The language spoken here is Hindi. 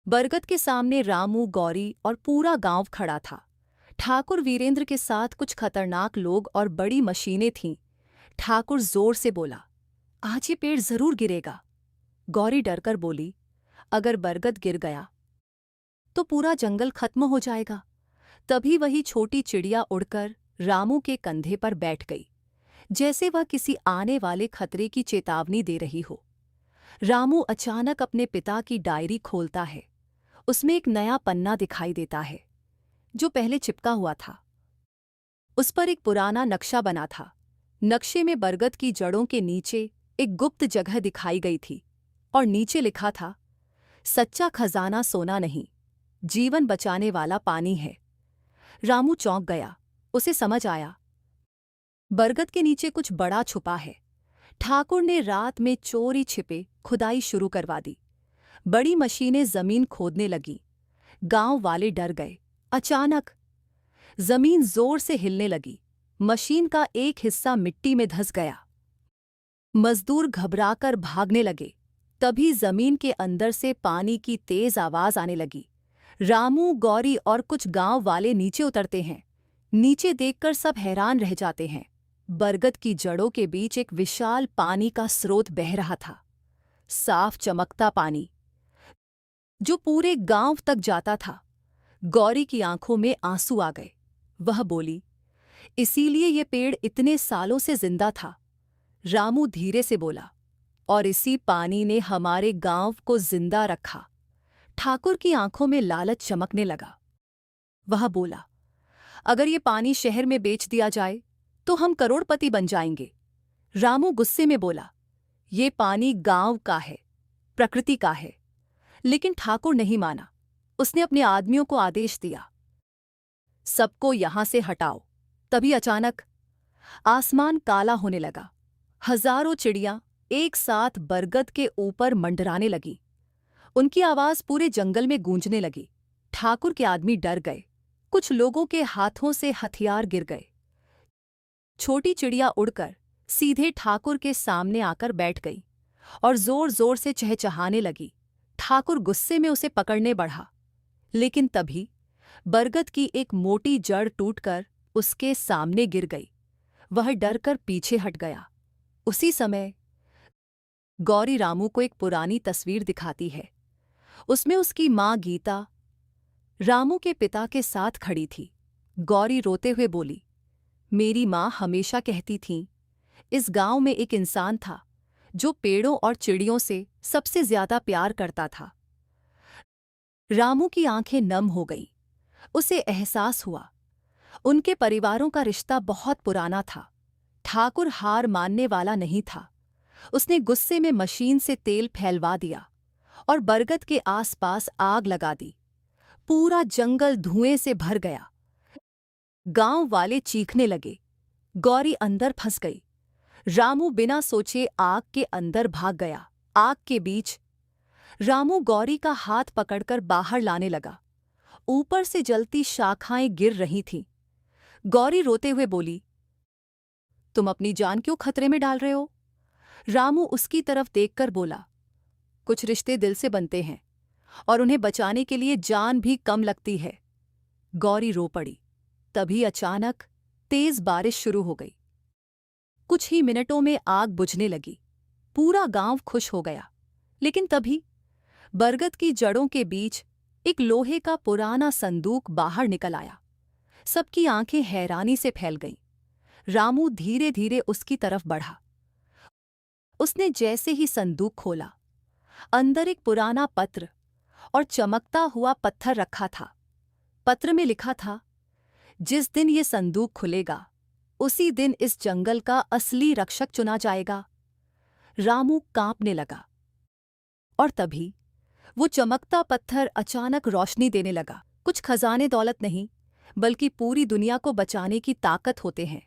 बरगद के सामने रामू, गौरी और पूरा गांव खड़ा था। ठाकुर वीरेंद्र के साथ कुछ खतरनाक लोग और बड़ी मशीनें थीं। ठाकुर जोर से बोला, आज ये पेड़ जरूर गिरेगा। गौरी डरकर बोली, अगर बरगद गिर गया तो पूरा जंगल खत्म हो जाएगा। तभी वही छोटी चिड़िया उड़कर रामू के कंधे पर बैठ गई, जैसे वह किसी आने वाले खतरे की चेतावनी दे रही हो। रामू अचानक अपने पिता की डायरी खोलता है। उसमें एक नया पन्ना दिखाई देता है, जो पहले चिपका हुआ था। उस पर एक पुराना नक्शा बना था। नक्शे में बरगद की जड़ों के नीचे एक गुप्त जगह दिखाई गई थी और नीचे लिखा था, सच्चा खजाना सोना नहीं, जीवन बचाने वाला पानी है। रामू चौंक गया। उसे समझ आया, बरगद के नीचे कुछ बड़ा छुपा है। ठाकुर ने रात में चोरी छिपे खुदाई शुरू करवा दी। बड़ी मशीनें जमीन खोदने लगीं। गांव वाले डर गए। अचानक जमीन जोर से हिलने लगी। मशीन का एक हिस्सा मिट्टी में धंस गया। मजदूर घबराकर भागने लगे। तभी जमीन के अंदर से पानी की तेज आवाज आने लगी। रामू, गौरी और कुछ गांव वाले नीचे उतरते हैं। नीचे देखकर सब हैरान रह जाते हैं। बरगद की जड़ों के बीच एक विशाल पानी का स्रोत बह रहा था। साफ चमकता पानी, जो पूरे गांव तक जाता था। गौरी की आंखों में आंसू आ गए। वह बोली, इसीलिए ये पेड़ इतने सालों से जिंदा था। रामू धीरे से बोला, और इसी पानी ने हमारे गांव को जिंदा रखा। ठाकुर की आंखों में लालच चमकने लगा। वह बोला, अगर ये पानी शहर में बेच दिया जाए तो हम करोड़पति बन जाएंगे। रामू गुस्से में बोला, ये पानी गांव का है, प्रकृति का है। लेकिन ठाकुर नहीं माना। उसने अपने आदमियों को आदेश दिया, सबको यहां से हटाओ। तभी अचानक आसमान काला होने लगा। हजारों चिड़ियां एक साथ बरगद के ऊपर मंडराने लगी। उनकी आवाज पूरे जंगल में गूंजने लगी। ठाकुर के आदमी डर गए। कुछ लोगों के हाथों से हथियार गिर गए। छोटी चिड़िया उड़कर सीधे ठाकुर के सामने आकर बैठ गई और जोर जोर से चहचहाने लगी। ठाकुर गुस्से में उसे पकड़ने बढ़ा, लेकिन तभी बरगद की एक मोटी जड़ टूटकर उसके सामने गिर गई। वह डरकर पीछे हट गया। उसी समय गौरी रामू को एक पुरानी तस्वीर दिखाती है। उसमें उसकी मां गीता रामू के पिता के साथ खड़ी थी। गौरी रोते हुए बोली, मेरी मां हमेशा कहती थीं, इस गांव में एक इंसान था जो पेड़ों और चिड़ियों से सबसे ज्यादा प्यार करता था। रामू की आंखें नम हो गईं। उसे एहसास हुआ, उनके परिवारों का रिश्ता बहुत पुराना था। ठाकुर हार मानने वाला नहीं था। उसने गुस्से में मशीन से तेल फैलवा दिया और बरगद के आसपास आग लगा दी। पूरा जंगल धुएं से भर गया। गांव वाले चीखने लगे। गौरी अंदर फंस गई। रामू बिना सोचे आग के अंदर भाग गया। आग के बीच रामू गौरी का हाथ पकड़कर बाहर लाने लगा। ऊपर से जलती शाखाएं गिर रही थीं। गौरी रोते हुए बोली, तुम अपनी जान क्यों खतरे में डाल रहे हो? रामू उसकी तरफ देखकर बोला, कुछ रिश्ते दिल से बनते हैं और उन्हें बचाने के लिए जान भी कम लगती है। गौरी रो पड़ी। तभी अचानक तेज बारिश शुरू हो गई। कुछ ही मिनटों में आग बुझने लगी। पूरा गांव खुश हो गया। लेकिन तभी बरगद की जड़ों के बीच एक लोहे का पुराना संदूक बाहर निकल आया। सबकी आंखें हैरानी से फैल गईं। रामू धीरे धीरे उसकी तरफ बढ़ा। उसने जैसे ही संदूक खोला, अंदर एक पुराना पत्र और चमकता हुआ पत्थर रखा था। पत्र में लिखा था, जिस दिन ये संदूक खुलेगा उसी दिन इस जंगल का असली रक्षक चुना जाएगा। रामू कांपने लगा। और तभी वो चमकता पत्थर अचानक रोशनी देने लगा। कुछ खजाने दौलत नहीं, बल्कि पूरी दुनिया को बचाने की ताकत होते हैं।